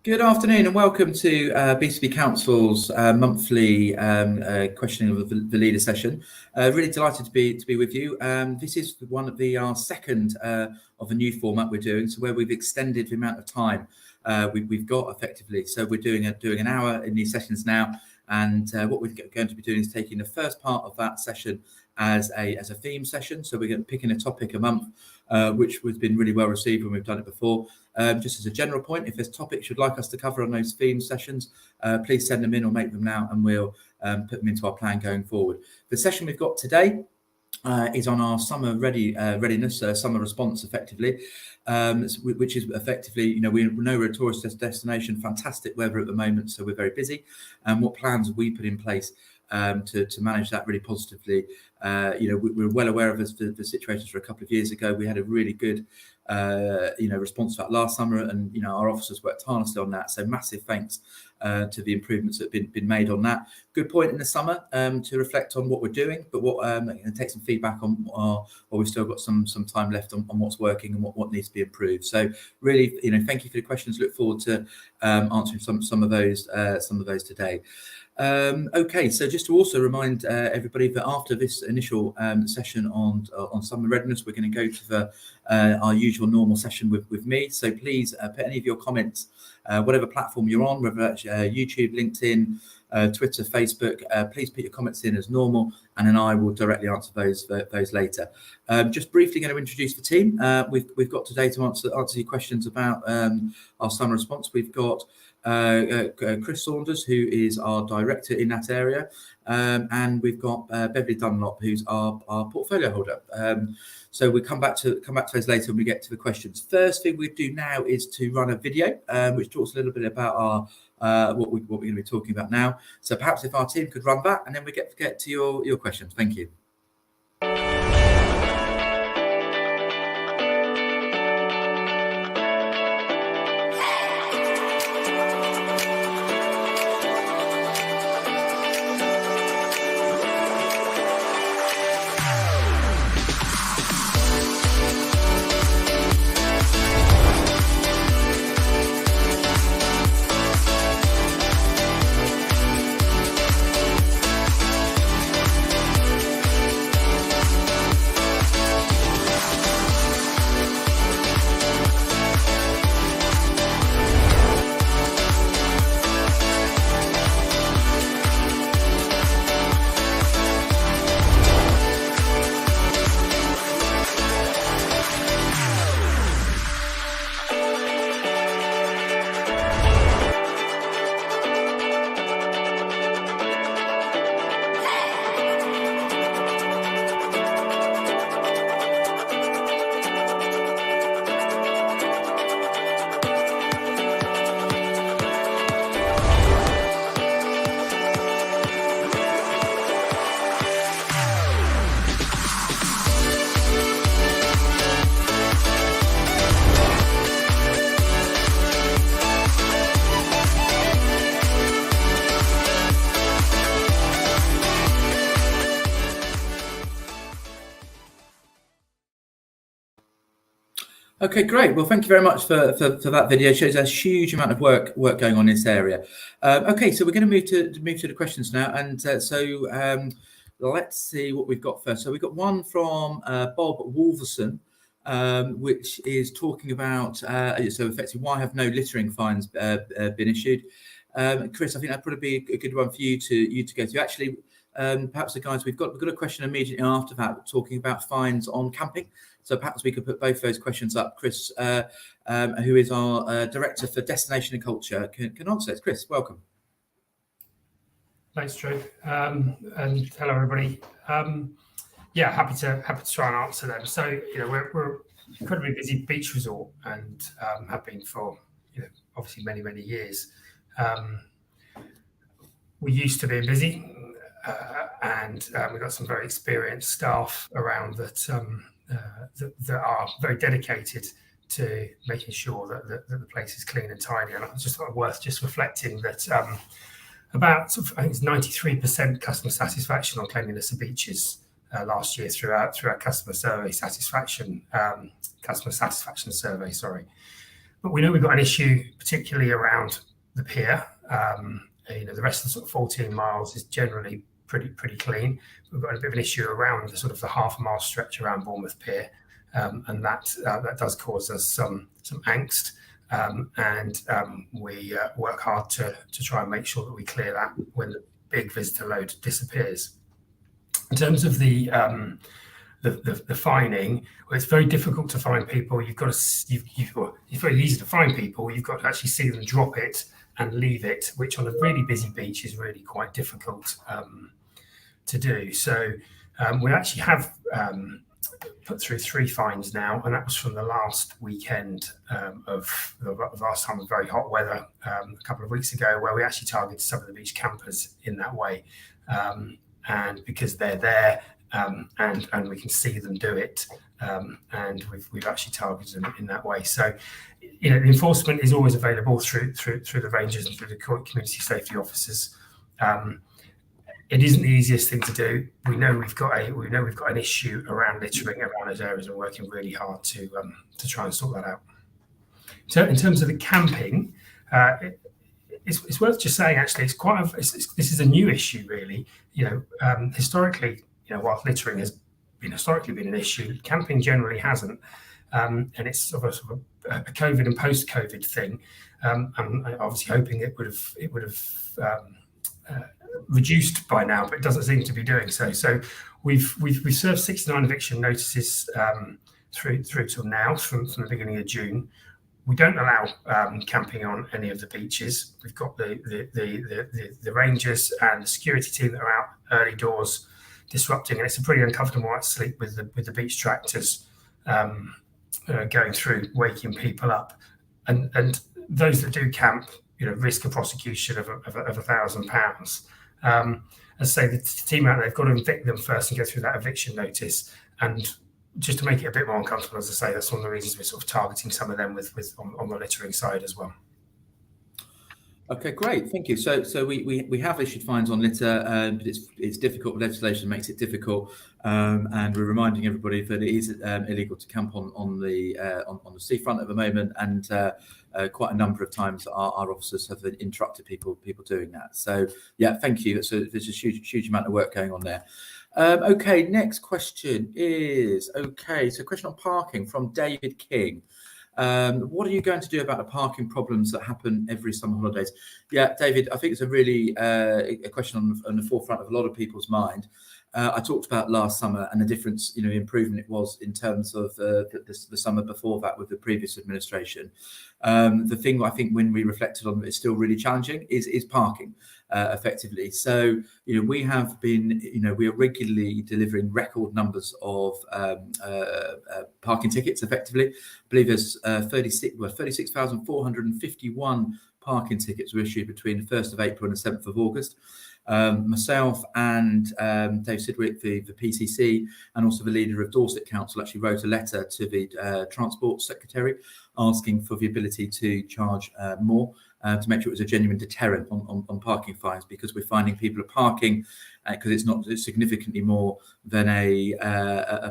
Good afternoon and welcome to BCP Council's monthly questioning of the leader session. Really delighted to be with you. This is one of our second of a new format we're doing, so where we've extended the amount of time we've got effectively. So we're doing an hour in these sessions now, and what we're going to be doing is taking the first part of that session as a theme session. So we're going to be picking a topic a month, which has been really well received when we've done it before. Just as a general point, if there's topics you'd like us to cover on those theme sessions, please send them in or make them now, and we'll put them into our plan going forward. The session we've got today is on our summer readiness, summer response, effectively, which is effectively, we know we're a tourist destination, fantastic weather at the moment, so we're very busy. And what plans have we put in place to manage that really positively? We're well aware of the situations for a couple of years ago. We had a really good response to that last summer, and our officers worked tirelessly on that. So massive thanks to the improvements that have been made on that. Good point in the summer to reflect on what we're doing, but and take some feedback on we've still got some time left on what's working and what needs to be improved. So really, thank you for the questions. Look forward to answering some of those today. Okay, so just to also remind everybody that after this initial session on summer readiness, we're going to go to our usual normal session with me. So please put any of your comments, whatever platform you're on, whether that's YouTube, LinkedIn, Twitter, Facebook, please put your comments in as normal, and then I will directly answer those later. Just briefly going to introduce the team. We've got today to answer your questions about our summer response. We've got Chris Saunders, who is our director in that area, and we've got Beverly Dunlop, who's our portfolio holder. So we'll come back to those later when we get to the questions. First thing we do now is to run a video which talks a little bit about our what we're going to be talking about now. So perhaps if our team could run that, and then we get to your questions. Thank you. Okay, great. Well, thank you very much for that video. It shows a huge amount of work going on in this area. Okay, so we're going to move to the questions now, and let's see what we've got first. So we've got one from Bob Wolverson, which is talking about so effectively, why have no littering fines been issued? Chris, I think that'd probably be a good one for you to go to. Actually, perhaps the guys, we've got a question immediately after that talking about fines on camping. So perhaps we could put both those questions up. Chris, who is our Director for Destination and Culture, can answer it. Chris, welcome. Thanks, Drew. And hello, everybody. Happy to try and answer them. So, we're incredibly busy beach resort, and have been for obviously many years. We used to be busy, and we've got some very experienced staff around that that are very dedicated to making sure that the place is clean and tidy. And it's just worth just reflecting that about, I think it's 93% customer satisfaction on cleanliness of beaches last year through our customer satisfaction survey. But we know we've got an issue, particularly around the pier. The rest of the sort of 14 miles is generally pretty clean. We've got a bit of an issue around the sort of the half-mile stretch around Bournemouth Pier, and that does cause us some angst. We work hard to try and make sure that we clear that when the big visitor load disappears. In terms of the fining, well, it's very difficult to find people. It's very easy to find people. You've got to actually see them drop it and leave it, which on a really busy beach is really quite difficult to do. So we actually have put through 3 fines now, and that was from the last weekend of the last time of very hot weather a couple of weeks ago, where we actually targeted some of the beach campers in that way, and because they're there and we can see them do it, and we've actually targeted them in that way. So the enforcement is always available through the rangers and through the community safety officers. It isn't the easiest thing to do. We know we've got an issue around littering around those areas, and we're working really hard to try and sort that out. So in terms of the camping, it's worth just saying actually this is a new issue really. Historically, while littering has historically been an issue, camping generally hasn't, and it's sort of a COVID and post-COVID thing. I'm obviously hoping it would have reduced by now, but it doesn't seem to be doing so. So we've served 69 eviction notices through till now from the beginning of June. We don't allow camping on any of the beaches. We've got the rangers and the security team that are out early doors disrupting, and it's a pretty uncomfortable night's sleep with the beach tractors going through, waking people up, and those that do camp, risk a prosecution of £1,000. As I say, the team out there, they've got to evict them first and go through that eviction notice. And just to make it a bit more uncomfortable, as I say, that's one of the reasons we're sort of targeting some of them on the littering side as well. Okay, great, thank you. So we have issued fines on litter, but it's difficult. Legislation makes it difficult, and we're reminding everybody that it is illegal to camp on the seafront at the moment, and quite a number of times our officers have interrupted people doing that. So yeah, thank you. So there's a huge amount of work going on there. Okay, next question is so question on parking from David King. What are you going to do about the parking problems that happen every summer holidays? Yeah, David, I think it's a really a question on the forefront of a lot of people's mind. I talked about last summer and the difference, improvement it was in terms of the summer before that with the previous administration. The thing I think when we reflected on it is still really challenging is parking effectively. So, we have been, we are regularly delivering record numbers of parking tickets effectively. I believe there's 36,451 parking tickets were issued between the 1st of April and the 7th of August. Myself and Dave Sidwick, the PCC, and also the leader of Dorset Council actually wrote a letter to the Transport Secretary asking for the ability to charge more to make sure it was a genuine deterrent on parking fines, because we're finding people are parking because it's not significantly more than a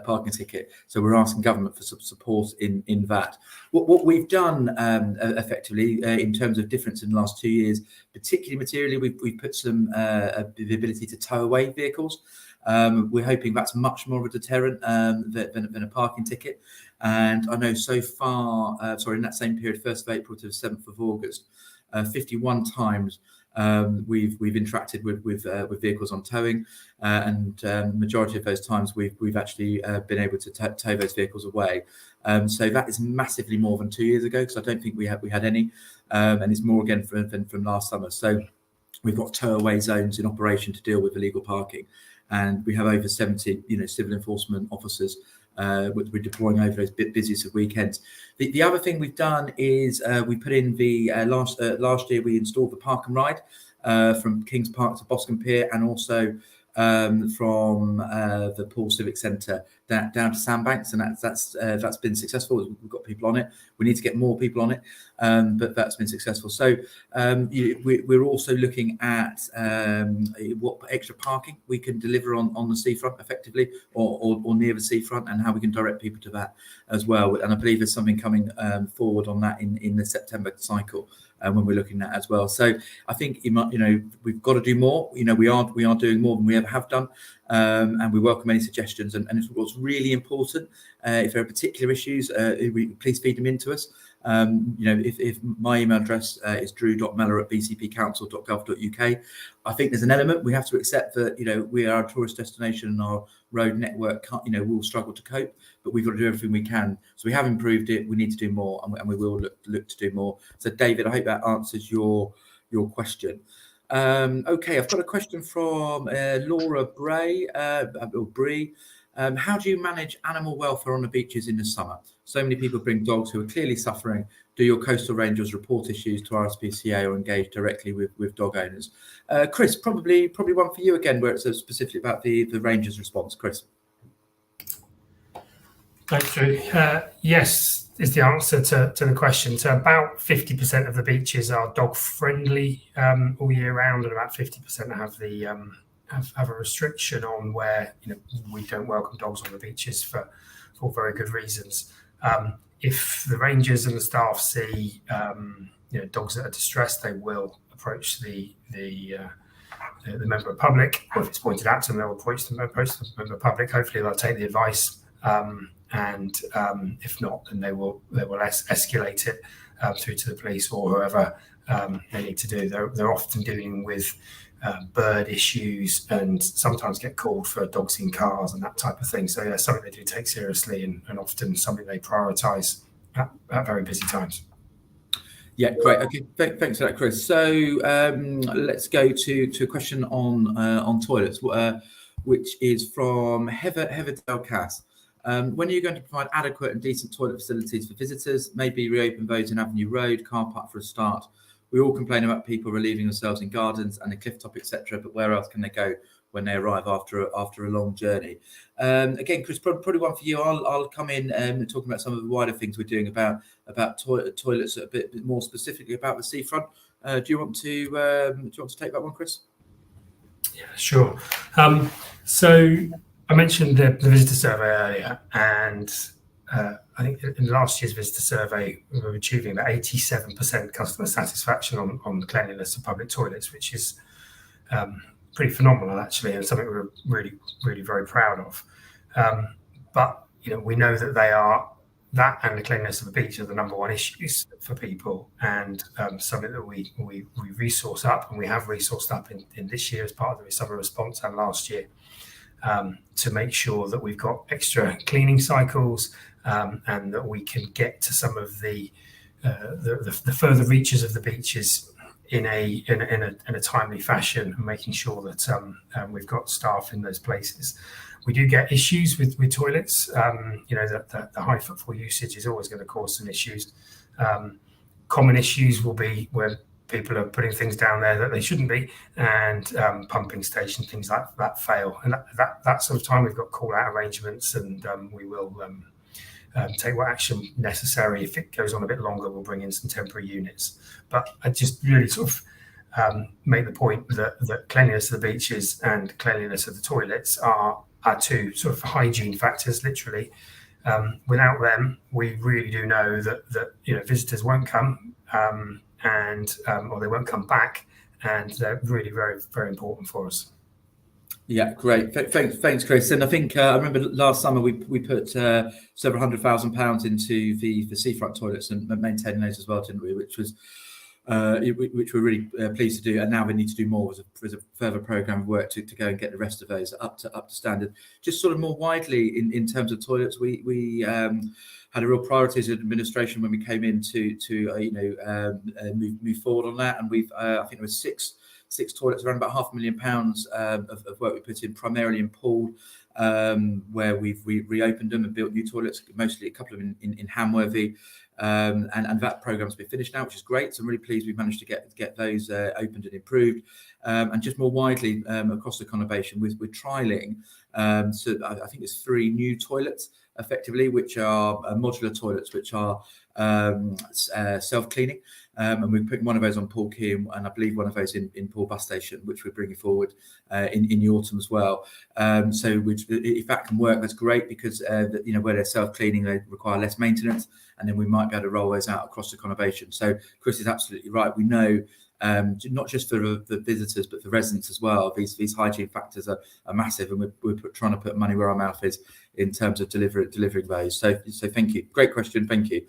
parking ticket. So we're asking government for some support in that. What we've done effectively in terms of difference in the last 2 years, particularly materially, we've put some the ability to tow away vehicles. We're hoping that's much more of a deterrent than a parking ticket. And I know so far, in that same period, 1st of April to the 7th of August, 51 times we've interacted with vehicles on towing, and majority of those times we've actually been able to tow those vehicles away. So that is massively more than 2 years ago, because I don't think we had any, and it's more again from last summer. So we've got tow away zones in operation to deal with illegal parking, and we have over 70 civil enforcement officers. We're deploying over those busiest of weekends. The other thing we've done is we put in the last year we installed the park and ride from Kings Park to Boscombe Pier, and also from the Poole Civic Centre down to sandbanks, and that's been successful. We've got people on it. We need to get more people on it, but that's been successful. So we're also looking at what extra parking we can deliver on the seafront effectively, or near the seafront, and how we can direct people to that as well. And I believe there's something coming forward on that in the September cycle. When we're looking at as well. So I think we've got to do more. We are doing more than we ever have done, and we welcome any suggestions. And what's really important, if there are particular issues, please feed them into us. If my email address is drew.mellor@bcpcouncil.gov.uk, I think there's an element we have to accept that we are a tourist destination and our road network will struggle to cope, but we've got to do everything we can. So we have improved it. We need to do more, and we will look to do more. So David, I hope that answers your question. Okay, I've got a question from Laura Bray. How do you manage animal welfare on the beaches in the summer? So many people bring dogs who are clearly suffering. Do your coastal rangers report issues to RSPCA or engage directly with dog owners? Chris, probably one for you again, where it's specifically about the rangers' response. Chris. Thanks, Drew. Yes, is the answer to the question. So about 50% of the beaches are dog friendly all year round, and about 50% have a restriction on where we don't welcome dogs on the beaches for very good reasons. If the rangers and the staff see dogs that are distressed, they will approach the member of public, or if it's pointed out to them, they'll approach the member of public. Hopefully they'll take the advice, and if not, then they will escalate it through to the police or whoever they need to do. They're often dealing with bird issues, and sometimes get called for dogs in cars and that type of thing. So yeah, something they do take seriously, and often something they prioritise at very busy times. Yeah, great. Okay, thanks for that, Chris. So let's go to a question on toilets, which is from Heather Cass. When are you going to provide adequate and decent toilet facilities for visitors? Maybe reopen those in Avenue Road, car park for a start. We all complain about people relieving themselves in gardens and the cliff top, etc. But where else can they go when they arrive after a long journey? Again, Chris, probably one for you. I'll come in talking about some of the wider things we're doing about toilets a bit more specifically about the seafront. Do you want to take that one, Chris? Yeah, sure. So I mentioned the visitor survey earlier, and I think in last year's visitor survey, we were achieving about 87% customer satisfaction on the cleanliness of public toilets, which is pretty phenomenal, actually, and something we're really, really very proud of. But we know that that and the cleanliness of the beach are the number one issues for people, and something that we resource up, and we have resourced up in this year as part of the summer response, and last year, to make sure that we've got extra cleaning cycles, and that we can get to some of the further reaches of the beaches in a timely fashion, and making sure that we've got staff in those places. We do get issues with toilets. The high footfall usage is always going to cause some issues. Common issues will be where people are putting things down there that they shouldn't be, and pumping station, things like that fail. And that sort of time, we've got call out arrangements, and we will take what action necessary. If it goes on a bit longer, we'll bring in some temporary units. But I just really sort of make the point that cleanliness of the beaches and cleanliness of the toilets are two sort of hygiene factors, literally. Without them, we really do know that visitors won't come, or they won't come back, and they're really very, very important for us. Yeah, great. Thanks, Chris. And I think I remember last summer we put several £100,000 into the seafront toilets and maintaining those as well, didn't we? Which we're really pleased to do. And now we need to do more as a further programme of work to go and get the rest of those up to standard. Just sort of more widely in terms of toilets, we had a real priority as an administration when we came in to move forward on that. And we've I think there was six toilets, around about £500,000 of work we put in, primarily in Poole, where we've reopened them and built new toilets, mostly a couple of them in Hamworthy. And that program's been finished now, which is great. So I'm really pleased we've managed to get those opened and improved. And just more widely across the conurbation, we're trialling. So I think it's 3 new toilets, effectively, which are modular toilets, which are self-cleaning. And we're putting one of those on Paul Quay, and I believe one of those in Paul Bus Station, which we're bringing forward in the autumn as well. So if that can work, that's great, because where they're self-cleaning, they require less maintenance, and then we might be able to roll those out across the conurbation. So Chris is absolutely right. We know not just for the visitors, but for residents as well, these hygiene factors are massive, and we're trying to put money where our mouth is in terms of delivering those. So thank you. Great question. Thank you.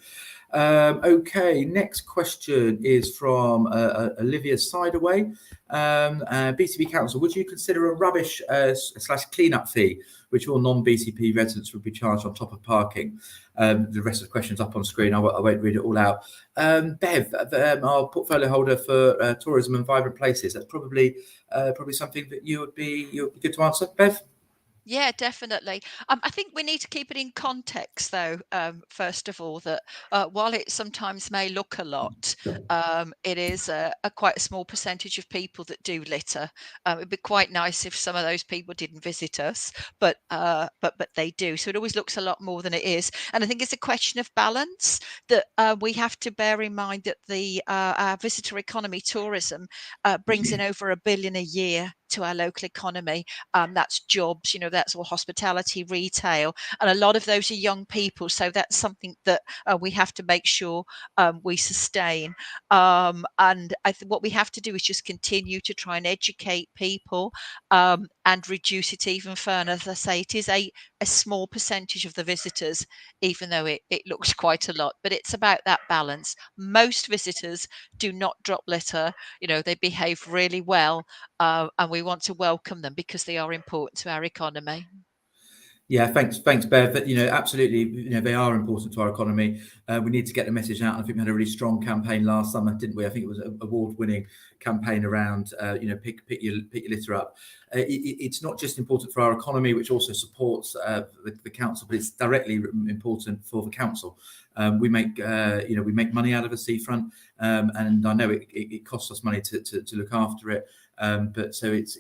Okay, next question is from Olivia Sidaway. BCP Council, would you consider a rubbish / clean-up fee, which all non-BCP residents would be charged on top of parking? The rest of the question's up on screen. I won't read it all out. Bev, our portfolio holder for tourism and vibrant places, that's probably something that you'd be good to answer, Bev. Yeah, definitely. I think we need to keep it in context, though, first of all, that while it sometimes may look a lot, it is a quite a small percentage of people that do litter. It'd be quite nice if some of those people didn't visit us, but they do. So it always looks a lot more than it is. And I think it's a question of balance that we have to bear in mind that our visitor economy, tourism, brings in over $1 billion a year to our local economy. That's jobs, that's all hospitality, retail, and a lot of those are young people. So that's something that we have to make sure we sustain. And what we have to do is just continue to try and educate people and reduce it even further. As I say, it is a small percentage of the visitors, even though it looks quite a lot, but it's about that balance. Most visitors do not drop litter. They behave really well, and we want to welcome them because they are important to our economy. Yeah, thanks, Bev. Absolutely, they are important to our economy. We need to get the message out. I think we had a really strong campaign last summer, didn't we? I think it was an award-winning campaign around, pick your litter up. It's not just important for our economy, which also supports the council, but it's directly important for the council. We make money out of the seafront, and I know it costs us money to look after it. But so it's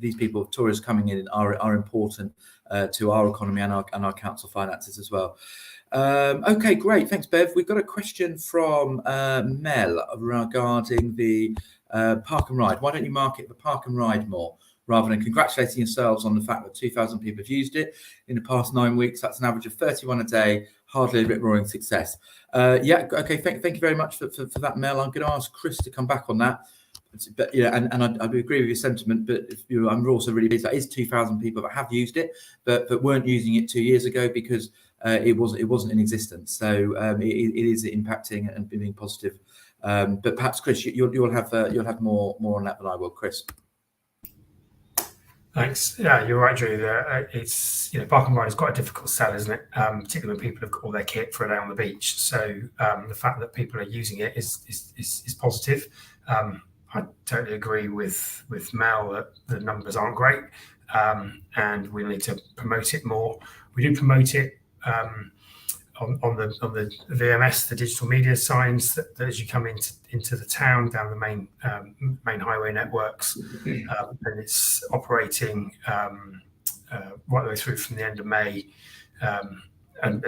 these people, tourists coming in, are important to our economy and our council finances as well. Okay, great, thanks, Bev. We've got a question from Mel regarding the park and ride. Why don't you market the park and ride more, rather than congratulating yourselves on the fact that 2,000 people have used it in the past 9 weeks? That's an average of 31 a day. Hardly a rip-roaring success. Yeah, okay, thank you very much for that, Mel. I'm going to ask Chris to come back on that. But and I agree with your sentiment, but I'm also really pleased that is 2,000 people that have used it, but weren't using it 2 years ago because it wasn't in existence. So it is impacting and being positive. But perhaps Chris, you'll have more on that than I will, Chris. Thanks. Yeah, you're right, Drew. It's park and ride is quite a difficult sell, isn't it? Particularly when people have got all their kit for a day on the beach. So the fact that people are using it is positive. I totally agree with Mel that the numbers aren't great, and we need to promote it more. We do promote it on the VMS, the digital media signs that as you come into the town down the main highway networks, and it's operating right the way through from the end of May and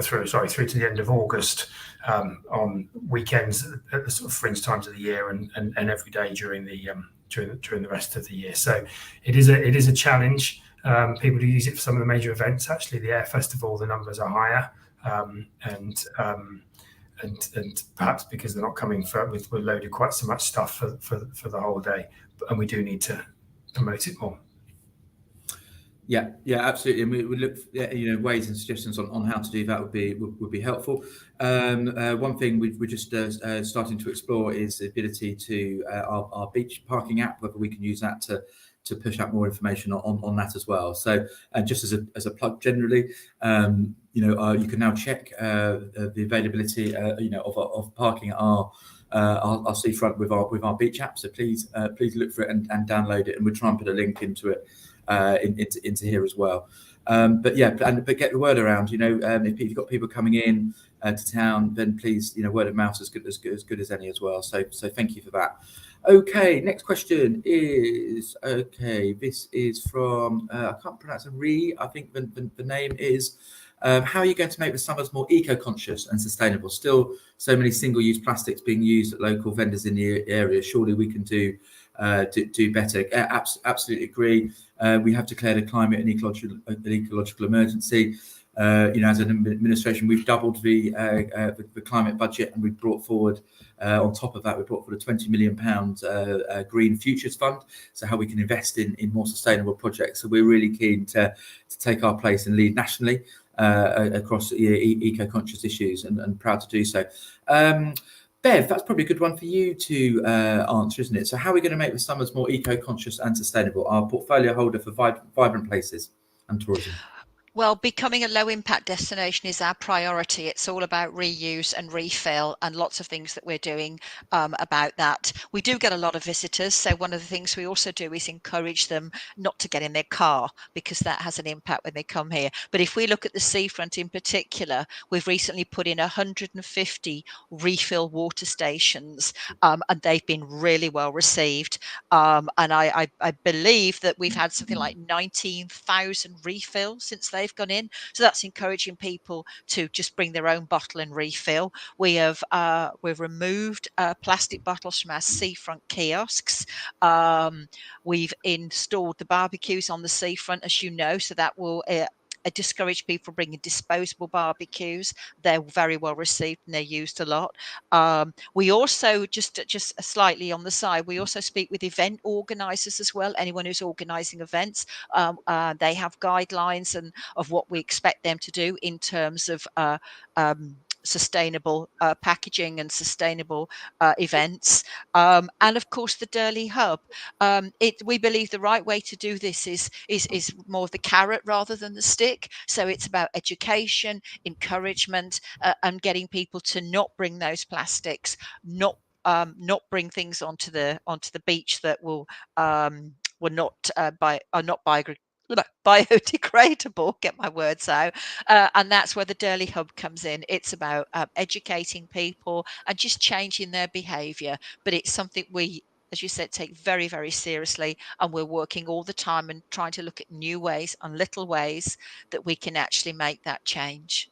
through to the end of August, on weekends at the sort of fringe times of the year, and every day during the rest of the year. So it is a challenge. People who use it for some of the major events, actually the Air Festival, the numbers are higher, and perhaps because they're not coming with loaded quite so much stuff for the whole day, and we do need to promote it more. Yeah, absolutely. And we would look at ways and suggestions on how to do that would be helpful. One thing we're just starting to explore is the ability to our beach parking app, whether we can use that to push out more information on that as well. So, and just as a plug generally, you can now check the availability of parking at our our seafront with our beach app. So please look for it and download it, and we'll try and put a link into it into here as well. But get the word around. If you've got people coming in to town, then please, word of mouth is good as any as well. So thank you for that. Okay, next question is this is from I can't pronounce it. I think the name is. How are you going to make the summers more eco-conscious and sustainable? Still, so many single-use plastics being used at local vendors in the area. Surely we can do better. Absolutely agree. We have declared a climate and ecological emergency. As an administration, we've doubled the climate budget, and we've brought forward, on top of that, we brought forward a £20 million Green Futures Fund. So how we can invest in more sustainable projects. So we're really keen to take our place and lead nationally across eco-conscious issues, and proud to do so. Bev, that's probably a good one for you to answer, isn't it? So how are we going to make the summers more eco-conscious and sustainable? Our portfolio holder for Vibrant Places and Tourism. Well, becoming a low impact destination is our priority. It's all about reuse and refill, and lots of things that we're doing about that. We do get a lot of visitors. So one of the things we also do is encourage them not to get in their car, because that has an impact when they come here. But if we look at the seafront in particular, we've recently put in 150 refill water stations, and they've been really well received. And I believe that we've had something like 19,000 refills since they've gone in. So that's encouraging people to just bring their own bottle and refill. We've removed plastic bottles from our seafront kiosks. We've installed the barbecues on the seafront, as you know, so that will discourage people bringing disposable barbecues. They're very well received and they're used a lot. We also, just slightly on the side, we also speak with event organisers as well. Anyone who's organising events, they have guidelines and of what we expect them to do in terms of sustainable packaging and sustainable events, and of course the Durley Hub. We believe the right way to do this is more of the carrot rather than the stick. So it's about education, encouragement, and getting people to not bring those plastics, not bring things onto the beach that will not biodegradable, get my words out, and that's where the Durley Hub comes in. It's about educating people and just changing their behaviour, but it's something we, as you said, take very, very seriously, and we're working all the time and trying to look at new ways and little ways that we can actually make that change.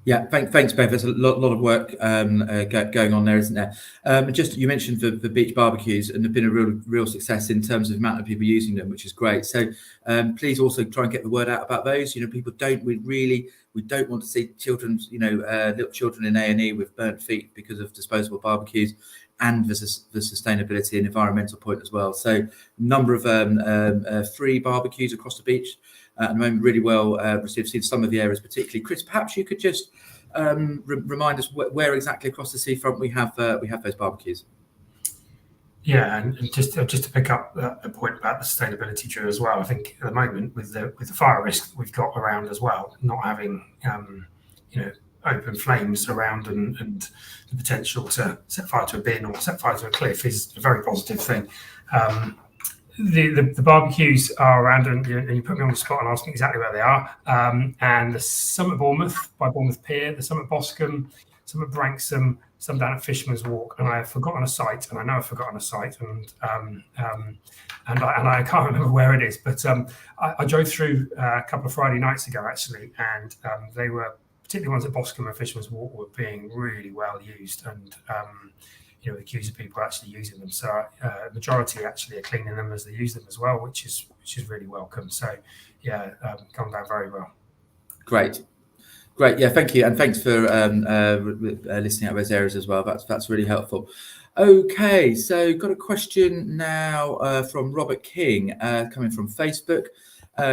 Yeah, thanks, Bev. There's a lot of work going on there, isn't there? Just you mentioned the beach barbecues, and they've been a real success in terms of the amount of people using them, which is great. So please also try and get the word out about those. People we don't want to see children, little children in A&E with burnt feet because of disposable barbecues, and there's the sustainability and environmental point as well. So number of free barbecues across the beach. At the moment, really well received. Seen some of the areas particularly. Chris, perhaps you could just remind us where exactly across the seafront we have those barbecues. Yeah, and just to pick up a point about the sustainability, Drew, as well. I think at the moment with the fire risk that we've got around as well, not having open flames around and the potential to set fire to a bin or set fire to a cliff is a very positive thing. The barbecues are around, and you put me on the spot and asked me exactly where they are. And some at Bournemouth, by Bournemouth Pier, some at Boscombe, some at Branksome, some down at Fisherman's Walk. And I have forgotten a site, and I know I've forgotten a site, and I can't remember where it is. But I drove through a couple of Friday nights ago, actually, and they were, particularly ones at Boscombe and Fisherman's Walk, were being really well used, and the queues of people actually using them. So majority actually are cleaning them as they use them as well, which is really welcome. So yeah, gone down very well. Great. Yeah, thank you, and thanks for listing out those areas as well. That's really helpful. Okay, so got a question now from Robert King coming from Facebook.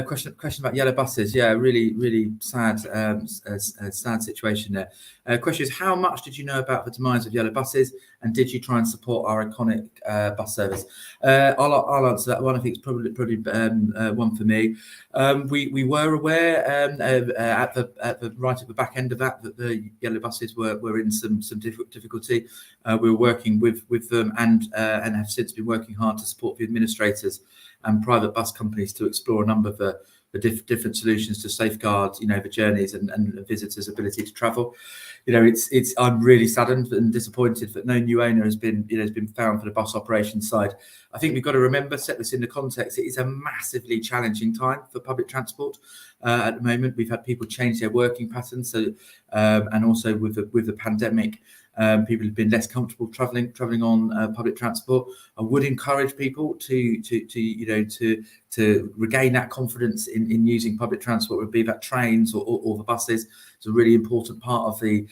Question about yellow buses. Yeah, really sad situation there. Question is, how much did you know about the demise of yellow buses, And did you try and support our iconic bus service? I'll answer that one. I think it's probably one for me. We were aware at the right at the back end of that the yellow buses were in some difficulty. We were working with them and have since been working hard to support the administrators and private bus companies to explore a number of the different solutions to safeguard, the journeys and visitors' ability to travel. I'm really saddened and disappointed that no new owner has been found for the bus operations side. I think we've got to remember, set this into context, it is a massively challenging time for public transport. At the moment, we've had people change their working patterns, so and also with the pandemic, people have been less comfortable travelling on public transport. I would encourage people to regain that confidence in using public transport, would be that trains or the buses. It's a really important part of the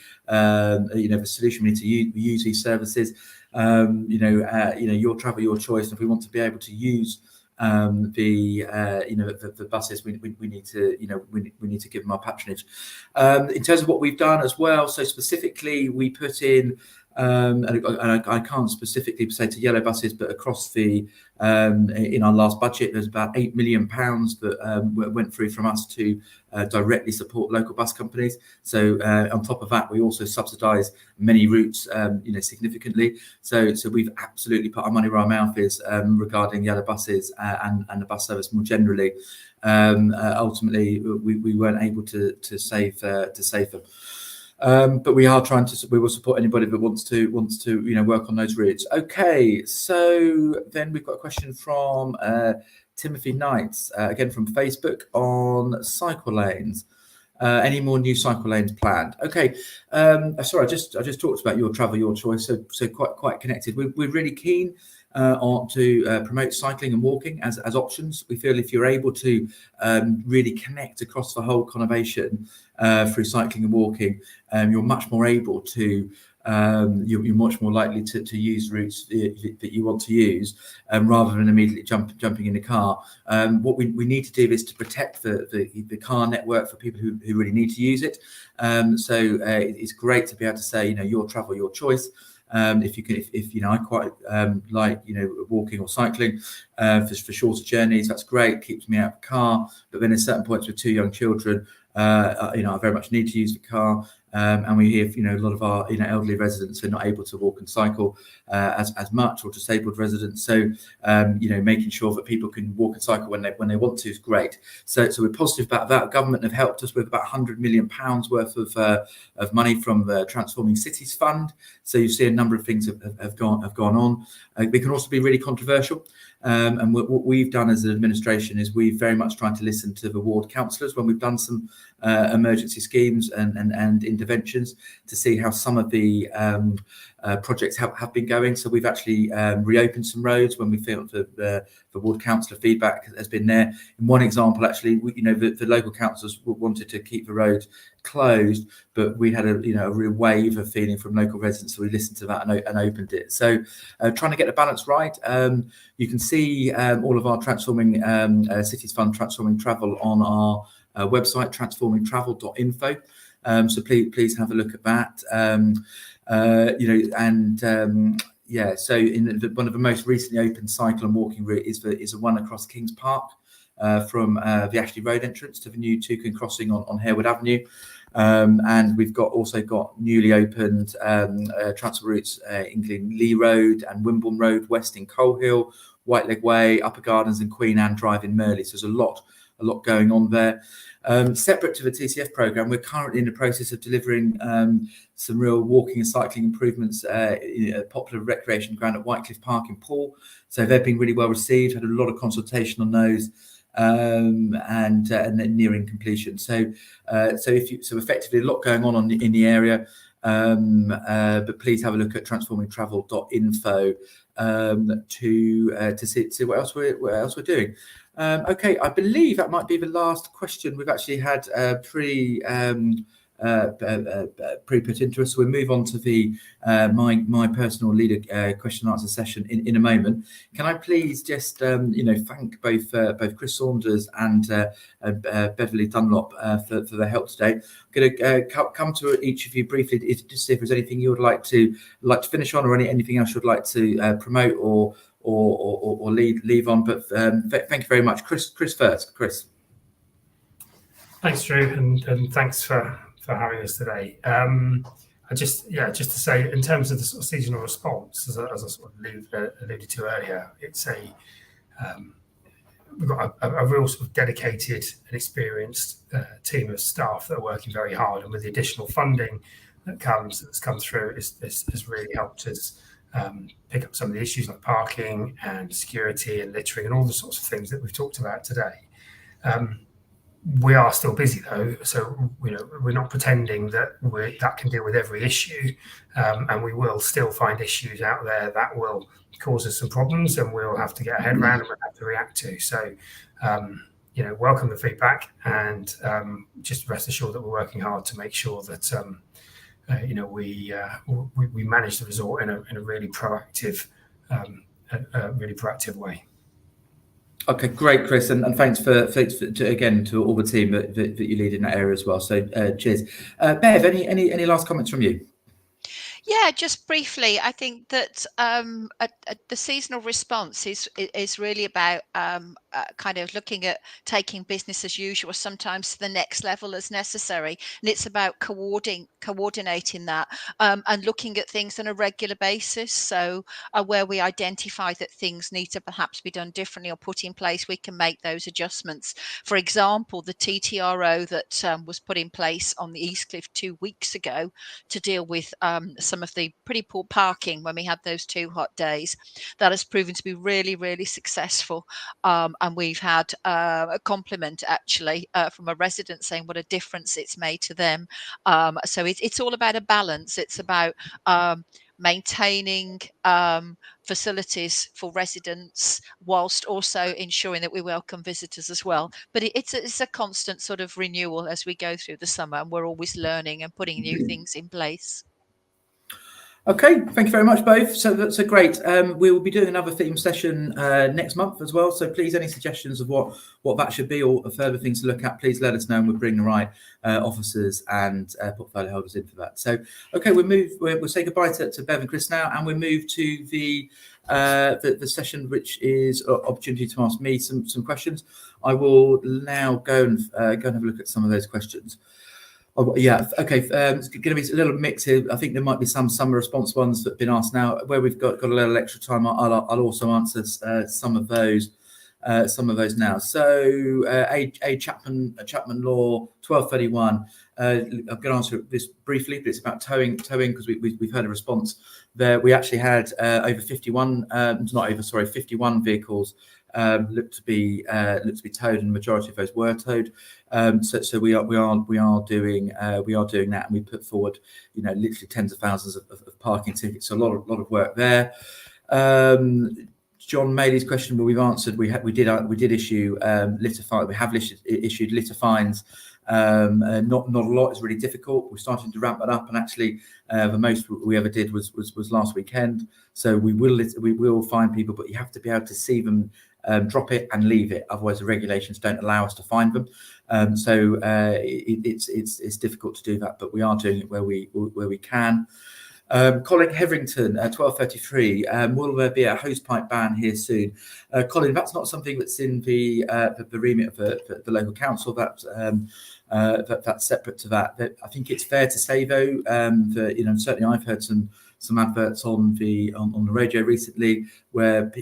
solution. We need to use these services. Your travel, your choice. And if we want to be able to use the buses, we need to give them our patronage. In terms of what we've done as well, so specifically we put in and I can't specifically say to yellow buses, but across the in our last budget, there's about £8 million that went through from us to directly support local bus companies. So on top of that, we also subsidise many routes, significantly. So we've absolutely put our money where our mouth is regarding yellow buses and the bus service more generally. Ultimately, we weren't able to save them. But we are we will support anybody that wants to work on those routes. Okay, so then we've got a question from Timothy Knights, again from Facebook, on cycle lanes. Any more new cycle lanes planned? Okay, sorry, I just talked about your travel, your choice, so quite connected. We're really keen to promote cycling and walking as options. We feel if you're able to really connect across the whole conurbation through cycling and walking, you're much more able to you're much more likely to use routes that you want to use, rather than immediately jumping in the car. What we need to do is to protect the car network for people who really need to use it. So it's great to be able to say, your travel, your choice. If I quite like walking or cycling for shorter journeys, that's great, keeps me out of the car. But then at certain points with 2 young children, I very much need to use the car, and we hear a lot of our elderly residents are not able to walk and cycle as much, or disabled residents. So making sure that people can walk and cycle when they want to is great. So we're positive about that. Government have helped us with about £100 million worth of money from the Transforming Cities Fund. So you see a number of things have gone on. They can also be really controversial. And what we've done as an administration is we've very much tried to listen to the ward councillors when we've done some emergency schemes and interventions, to see how some of the projects have been going. So we've actually reopened some roads when we feel the ward councillor feedback has been there. In one example, actually, the local councillors wanted to keep the road closed, but we had a real wave of feeling from local residents, so we listened to that and opened it. So trying to get the balance right. You can see all of our Transforming Cities Fund, Transforming Travel on our website, transformingtravel.info. So please have a look at that. So in one of the most recently opened cycle and walking route is a one across Kings Park, from the Ashley Road entrance to the new Toucan crossing on Harewood Avenue. And we've also got newly opened transfer routes, including Lee Road and Wimborne Road West in Coalhill, Whiteleg Way, Upper Gardens and Queen Anne Drive in Merley. So there's a lot going on there. Separate to the TCF programme, we're currently in the process of delivering some real walking and cycling improvements in a popular recreation ground at Whitecliffe Park in Poole. So they've been really well received, had a lot of consultation on those, and they're nearing completion. So effectively a lot going on in the area, but please have a look at transformingtravel.info to see what else we're doing. Okay, I believe that might be the last question. We've actually had 3 pre-put into us. So we'll move on to the my personal leader question and answer session in a moment. Can I please just thank both Chris Saunders and Beverly Dunlop for their help today. I'm going to come to each of you briefly to see if there's anything you would like to finish on, or anything else you'd like to promote or leave on. But thank you very much, Chris first. Chris. Thanks, Drew, and thanks for having us today. Just to say, in terms of the sort of seasonal response, as I sort of alluded to earlier, it's we've got a real sort of dedicated and experienced team of staff that are working very hard, and with the additional funding that's come through, has really helped us pick up some of the issues like parking and security and littering and all the sorts of things that we've talked about today. We are still busy though, so we're not pretending that that can deal with every issue, and we will still find issues out there that will cause us some problems, and we'll have to get our head around and we'll have to react to. So, welcome the feedback, and just rest assured that we're working hard to make sure that we manage the resort in a really proactive, way. Okay, great, Chris, and thanks to all the team that you lead in that area as well. So cheers. Bev, any last comments from you? Yeah, just briefly, I think that the seasonal response is really about kind of looking at taking business as usual, sometimes to the next level as necessary, and it's about coordinating that and looking at things on a regular basis. So where we identify that things need to perhaps be done differently or put in place, we can make those adjustments. For example, the TTRO that was put in place on the East Cliff 2 weeks ago to deal with some of the pretty poor parking when we had those 2 hot days, that has proven to be really, really successful. And we've had a compliment actually from a resident saying what a difference it's made to them. So it's all about a balance. It's about maintaining facilities for residents whilst also ensuring that we welcome visitors as well. But it's a constant sort of renewal as we go through the summer, and we're always learning and putting new things in place. Okay, thank you very much both. So that's great. We will be doing another theme session next month as well. So please, any suggestions of what that should be or further things to look at, please let us know, and we'll bring the right officers and portfolio holders in for that. So okay, we'll say goodbye to Bev and Chris now, and we'll move to the session, which is an opportunity to ask me some questions. I will now go and have a look at some of those questions. Oh, yeah, okay. It's going to be a little mix here. I think there might be some summer response ones that have been asked now. Where we've got a little extra time, I'll also answer some of those now. So, Chapman Law 1231. I'm going to answer this briefly, but it's about towing because we've heard a response there. We actually had over 51 vehicles looked to be towed, and the majority of those were towed. So we are doing that, and we put forward literally tens of thousands of parking tickets. So a lot of work there. John Maley's question, well, we've answered. We did issue litter fines. We have issued litter fines. Not a lot. It's really difficult. We're starting to ramp that up, and actually the most we ever did was last weekend. So we will fine people, but you have to be able to see them drop it and leave it. Otherwise, the regulations don't allow us to find them. So it's difficult to do that, but we are doing it where we can. Colin Hetherington, 1233. Will there be a hosepipe ban here soon? Colin, that's not something that's in the remit of the local council. That's separate to that. I think it's fair to say though that certainly I've heard some adverts on the radio recently where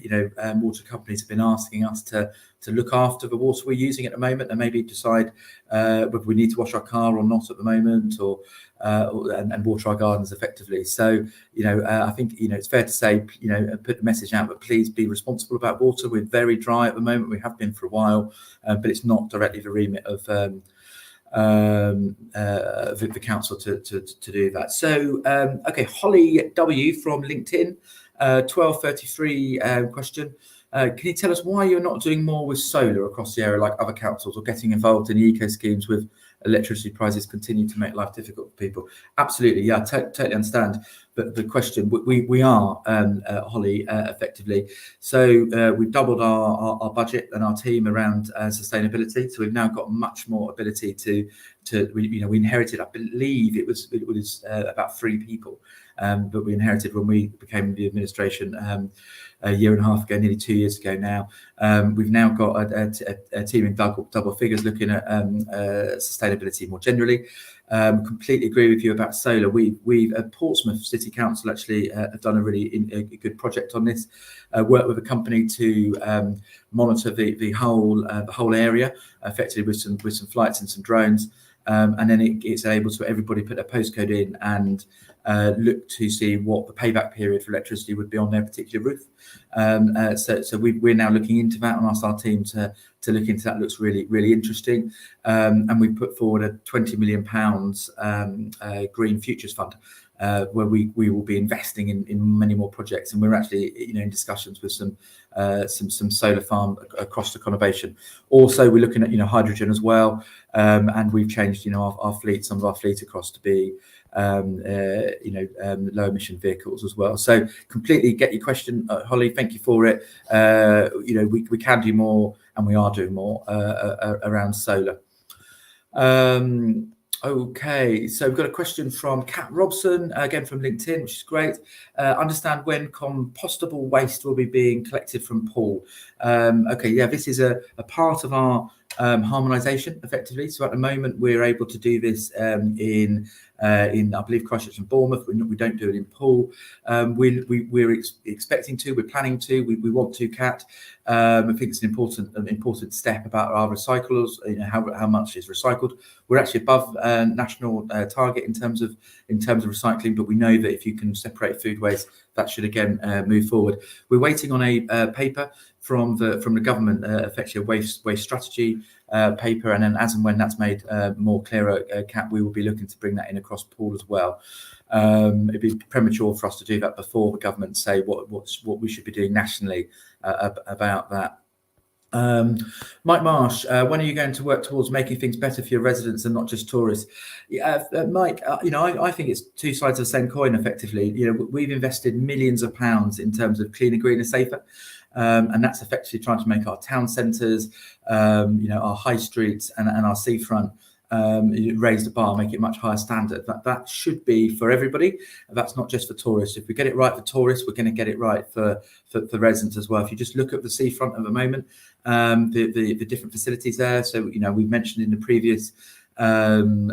water companies have been asking us to look after the water we're using at the moment, and maybe decide whether we need to wash our car or not at the moment, and water our gardens effectively. So I think it's fair to say put the message out, but please be responsible about water. We're very dry at the moment. We have been for a while, but it's not directly the remit of the council to do that. So okay, Holly W from LinkedIn, 1233 question. Can you tell us why you're not doing more with solar across the area like other councils, or getting involved in the eco schemes with electricity prices continue to make life difficult for people. Absolutely, yeah, totally understand the question. We are, Holly, effectively. So we've doubled our budget and our team around sustainability. So we've now got much more ability to we inherited, I believe it was about 3 people, but we inherited when we became the administration a year and a half ago, nearly 2 years ago now. We've now got a team in double figures looking at sustainability more generally. Completely agree with you about solar. We've at Portsmouth City Council actually have done a really good project on this. Worked with a company to monitor the whole area, effectively with some flights and some drones. And then it's able to everybody put their postcode in and look to see what the payback period for electricity would be on their particular roof. So we're now looking into that and asked our team to look into that. It looks really interesting. And we put forward a £20 million Green Futures Fund, where we will be investing in many more projects, and we're actually in discussions with some solar farm across the conurbation. Also, we're looking at hydrogen as well, and we've changed some of our fleet across to be low emission vehicles as well. So completely get your question, Holly. Thank you for it. We can do more, and we are doing more around solar. Okay, so we've got a question from Kat Robson, again from LinkedIn, which is great. Understand when compostable waste will be being collected from pool. Okay, yeah, this is a part of our harmonisation, effectively. So at the moment, we're able to do this in I believe Christchurch and Bournemouth. We don't do it in pool. We're expecting to. We're planning to. We want to, Kat. I think it's an important step about our recyclers. How much is recycled. We're actually above national target in terms of recycling, but we know that if you can separate food waste, that should again move forward. We're waiting on a paper from the government, effectively a waste strategy paper, and then as and when that's made more clearer, Kat, we will be looking to bring that in across pool as well. It'd be premature for us to do that before the government say what we should be doing nationally about that. Mike Marsh, when are you going to work towards making things better for your residents and not just tourists? Mike, I think it's two sides of the same coin. Effectively, we've invested millions of pounds in terms of cleaner, greener, safer. And that's effectively trying to make our town centres, our high streets and our seafront raise the bar, make it much higher standard. That should be for everybody. That's not just for tourists. If we get it right for tourists, we're going to get it right for residents as well. If you just look at the seafront at the moment, the different facilities there. So we mentioned in the previous item,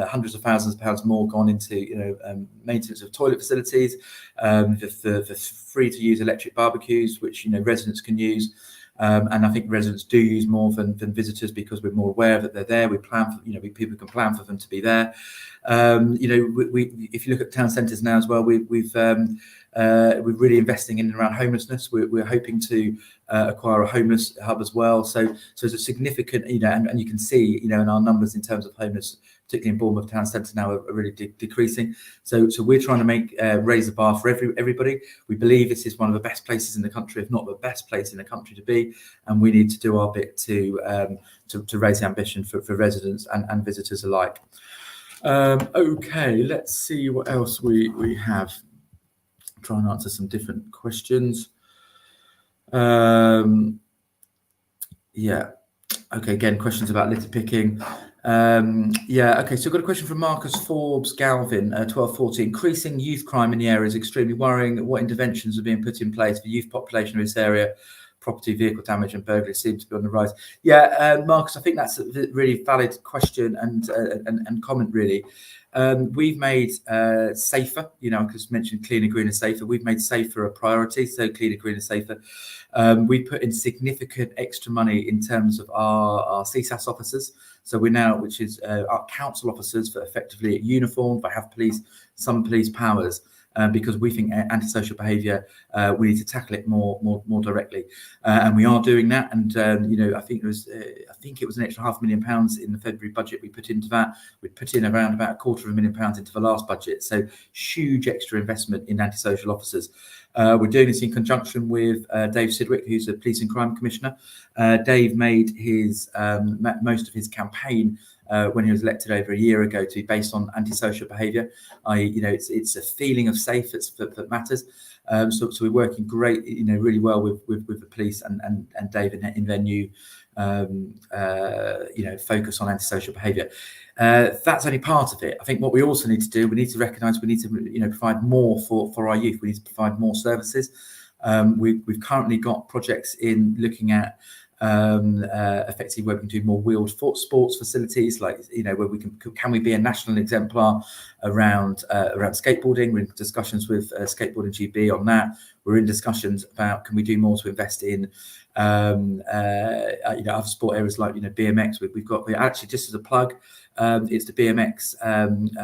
hundreds of thousands of pounds more gone into maintenance of toilet facilities, the free to use electric barbecues, which residents can use. And I think residents do use more than visitors because we're more aware that they're there. We plan for, people can plan for them to be there. If you look at town centres now as well, we're really investing in and around homelessness. We're hoping to acquire a homeless hub as well. So there's a significant, and you can see, in our numbers in terms of homeless, particularly in Bournemouth town centre now, are really decreasing. So we're trying to raise the bar for everybody. We believe this is one of the best places in the country, if not the best place in the country to be, and we need to do our bit to raise the ambition for residents and visitors alike. Okay, let's see what else we have. Try and answer some different questions. Okay, again, questions about litter picking. Okay, so I've got a question from Marcus Forbes Galvin, 1240. Increasing youth crime in the area is extremely worrying. What interventions are being put in place for youth population in this area? Property, vehicle damage and burglary seem to be on the rise. Marcus, I think that's a really valid question and comment, really. We've made safer, because mentioned cleaner, greener, safer. We've made safer a priority, so cleaner, greener, safer. We put in significant extra money in terms of our CSAS officers. So we're now, which is our council officers, for effectively uniformed, but have some police powers. Because we think antisocial behaviour, we need to tackle it more directly, and we are doing that. And I think it was an extra £500,000 in the February budget we put into that. We put in around about £250,000 into the last budget, so huge extra investment in antisocial officers. We're doing this in conjunction with Dave Sidwick, who's a Police and Crime Commissioner. Dave made his most of his campaign when he was elected over a year ago to be based on antisocial behaviour. It's a feeling of safe that matters. So we're working great, really well with the police and Dave in their new focus on antisocial behaviour. That's only part of it. I think what we also need to do, we need to recognise we need to provide more for our youth. We need to provide more services. We've currently got projects in looking at effectively where we can do more wheeled sports facilities, like where we can we be a national exemplar around skateboarding. We're in discussions with Skateboarding GB on that. We're in discussions about can we do more to invest in other sport areas like BMX. We've got actually, just as a plug, it's the BMX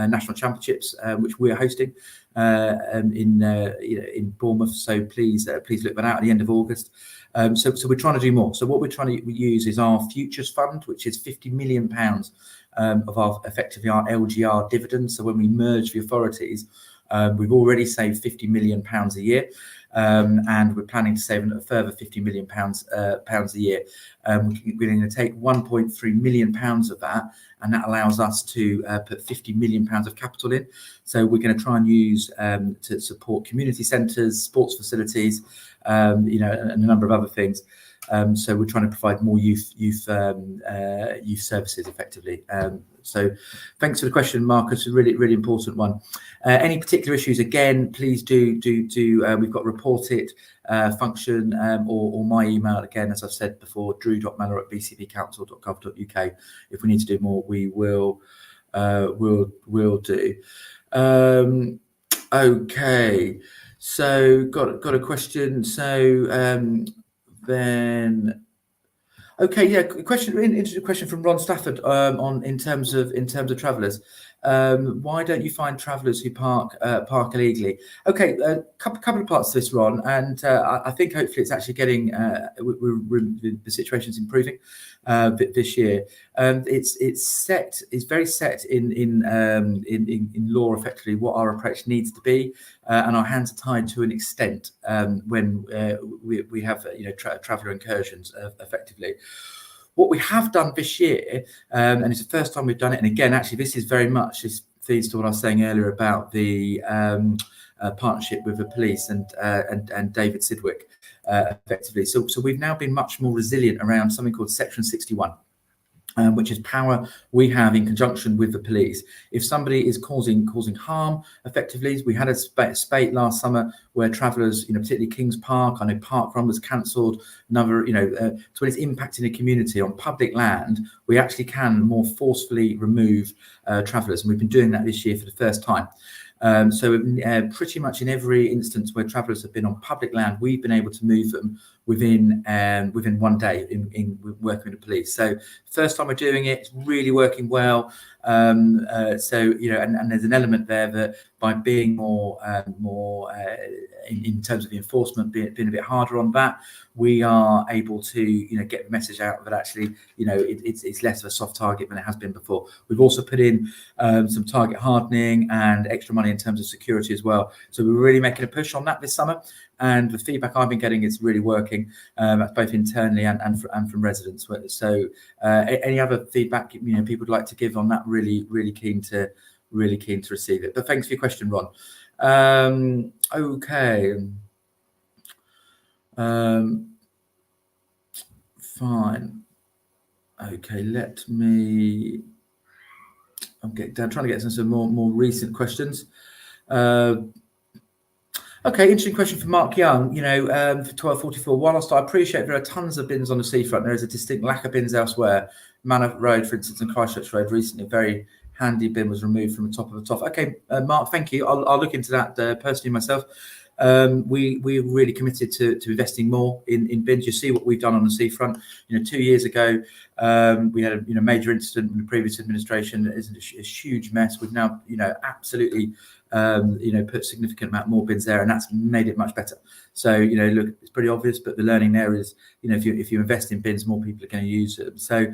national championships which we're hosting in Bournemouth. So please look that out at the end of August. So we're trying to do more. So what we're trying to use is our Futures Fund, which is £50 million of effectively our LGR dividends. So when we merge the authorities, we've already saved £50 million a year. And we're planning to save a further £50 million a year. We're going to take £1.3 million of that, and that allows us to put £50 million of capital in. So we're going to try and use to support community centres, sports facilities, and a number of other things. So we're trying to provide more youth services effectively. So thanks for the question, Marcus. A really important one. Any particular issues? Again, please do. We've got report it function or my email again, as I've said before, drew.mellor@bcpcouncil.gov.uk. If we need to do more, we will do. Okay. So got a question. So then. Okay, yeah. Interesting question from Ron Stafford on in terms of travellers. Why don't you find travellers who park illegally? Okay, a couple of parts to this, Ron, and I think hopefully it's actually getting the situation's improving this year. It's very set in law effectively what our approach needs to be, and our hands are tied to an extent when we have traveller incursions effectively. What we have done this year, and it's the first time we've done it, and again, actually, this feeds to what I was saying earlier about the partnership with the police and David Sidwick, effectively. So we've now been much more resilient around something called Section 61. Which is power we have in conjunction with the police. If somebody is causing harm, effectively, we had a spate last summer where travellers, particularly Kings Park, I know Park Run was cancelled. Another, so when it's impacting the community on public land, we actually can more forcefully remove travellers, and we've been doing that this year for the first time. So pretty much in every instance where travellers have been on public land, we've been able to move them within 1 day in working with the police. So first time we're doing it, it's really working well. So and there's an element there that by being more in terms of the enforcement, being a bit harder on that, we are able to get the message out that actually it's less of a soft target than it has been before. We've also put in some target hardening and extra money in terms of security as well. So we're really making a push on that this summer, and the feedback I've been getting is really working, both internally and from residents. So any other feedback people would like to give on that, really keen to receive it. But thanks for your question, Ron. Okay. Fine. Okay, I'm trying to get some more recent questions. Okay, interesting question from Mark Young. For 1244, whilst I appreciate there are tons of bins on the seafront, there is a distinct lack of bins elsewhere. Manor Road, for instance, and Christchurch Road recently, a very handy bin was removed from the top of the top. Okay, Mark, thank you. I'll look into that personally myself. We're really committed to investing more in bins. You see what we've done on the seafront. 2 years ago, we had a major incident in the previous administration. It is a huge mess. We've now absolutely put significant amount more bins there, and that's made it much better. So, look, it's pretty obvious, but the learning there is, if you invest in bins, more people are going to use them. So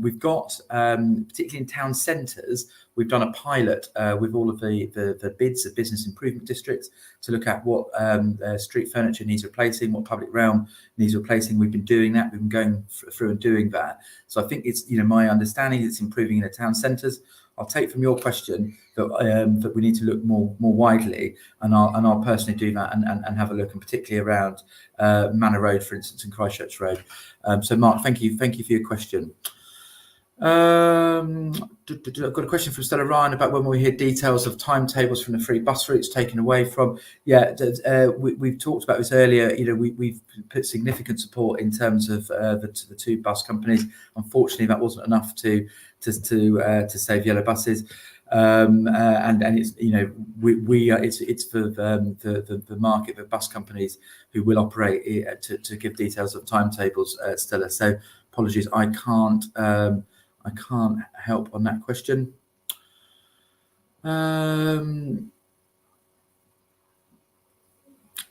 we've got, particularly in town centres, we've done a pilot with all of the bids of business improvement districts to look at what street furniture needs replacing, what public realm needs replacing. We've been doing that. We've been going through and doing that. So I think it's, my understanding it's improving in the town centres. I'll take from your question that we need to look more widely, and I'll personally do that and have a look, and particularly around Manor Road, for instance, and Christchurch Road. So Mark, thank you for your question. I've got a question from Stella Ryan about when we hear details of timetables from the free bus routes taken away from. We've talked about this earlier. We've put significant support in terms of the two bus companies. Unfortunately, that wasn't enough to save yellow buses, and it's it's for the market, the bus companies who will operate to give details of timetables, Stella. So apologies, I can't help on that question.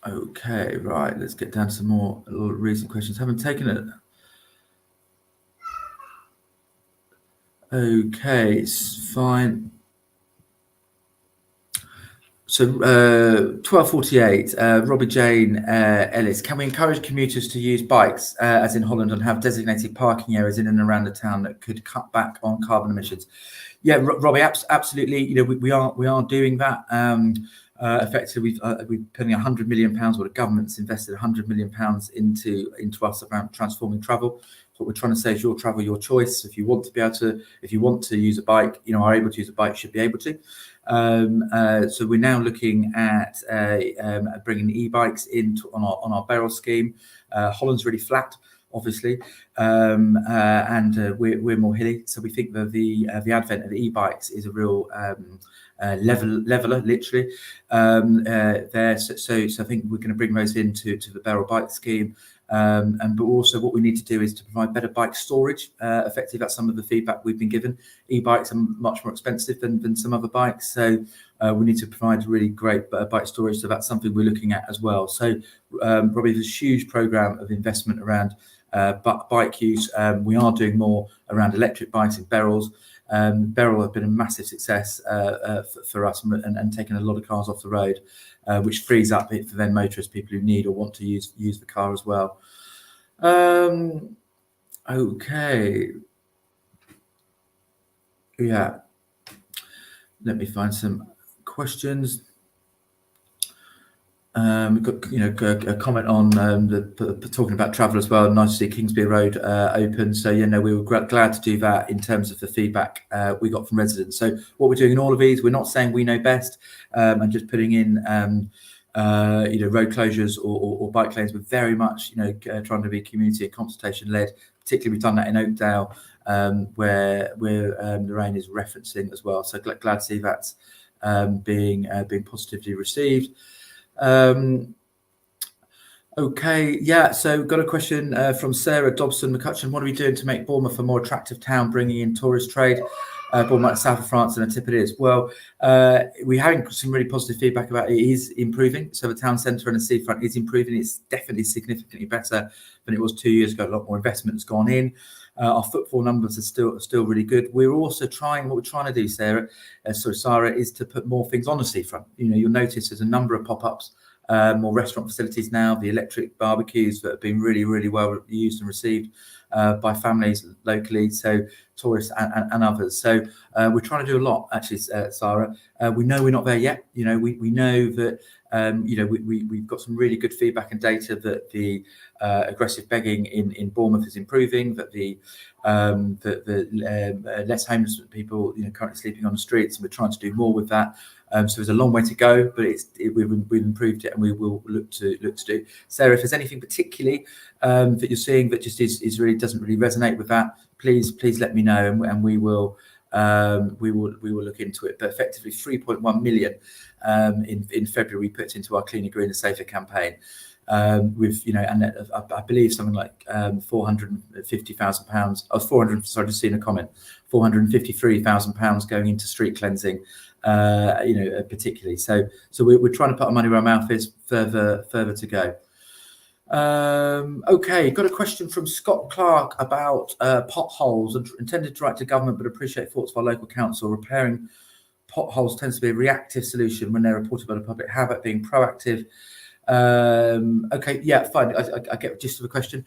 Okay, right, let's get down to some more recent questions. Haven't taken it. Okay, it's fine. So 1248, Robbie Jane Ellis, can we encourage commuters to use bikes as in Holland and have designated parking areas in and around the town that could cut back on carbon emissions? Yeah, Robbie, absolutely. We are doing that. Effectively, we're putting £100 million, or the government's invested £100 million into us around transforming travel. What we're trying to say is your travel, your choice. If you want to use a bike, are able to use a bike, should be able to. So we're now looking at bringing e-bikes on our Beryl scheme. Holland's really flat, obviously, and we're more hilly. So we think that the advent of the e-bikes is a real leveler, literally. There. So I think we're going to bring those into the Beryl bike scheme. But also what we need to do is to provide better bike storage. Effectively, that's some of the feedback we've been given. E-bikes are much more expensive than some other bikes, so we need to provide really great bike storage. So that's something we're looking at as well. So Robbie, there's a huge program of investment around bike use. We are doing more around electric bikes in Beryls. Beryl have been a massive success for us, and taking a lot of cars off the road, which frees up it for then motorists, people who need or want to use the car as well. Okay. Yeah. Let me find some questions. We've got a comment on talking about travel as well. Nice to see Kingsby Road open. So we were glad to do that in terms of the feedback we got from residents. So what we're doing in all of these, we're not saying we know best, and just putting in road closures or bike lanes. We're very much trying to be community and consultation led. Particularly, we've done that in Oakdale, where Lorraine is referencing as well. So glad to see that's being positively received. Okay, yeah, so got a question from Sarah Dobson McCutcheon. What are we doing to make Bournemouth a more attractive town, bringing in tourist trade? Bournemouth, south of France, and a tip it is. Well, we're having some really positive feedback about it. It is improving. So the town centre and the seafront is improving. It's definitely significantly better than it was 2 years ago. A lot more investment has gone in. Our footfall numbers are still really good. We're also trying, what we're trying to do, Sarah, is to put more things on the seafront. You'll notice there's a number of pop-ups, more restaurant facilities now, the electric barbecues that have been really, really well used and received by families locally, so tourists and others. So we're trying to do a lot, actually, Sarah. We know we're not there yet. We know that we've got some really good feedback and data that the aggressive begging in Bournemouth is improving, that the less homeless people currently sleeping on the streets, and we're trying to do more with that. So there's a long way to go, but we've improved it, and we will look to do. Sarah, if there's anything particularly that you're seeing that just really doesn't really resonate with that, please let me know, and we will look into it. But effectively, 3.1 million in February we put into our Cleaner, Greener, Safer campaign. With and I believe something like £450,000. Just seeing a comment. £453,000 going into street cleansing particularly. So we're trying to put our money where our mouth is. Further to go. Okay, got a question from Scott Clark about potholes. Intended to write to government, but appreciate thoughts of our local council. Repairing potholes tends to be a reactive solution when they're reported by the public. How about being proactive? Okay, yeah, fine. I get the gist of the question.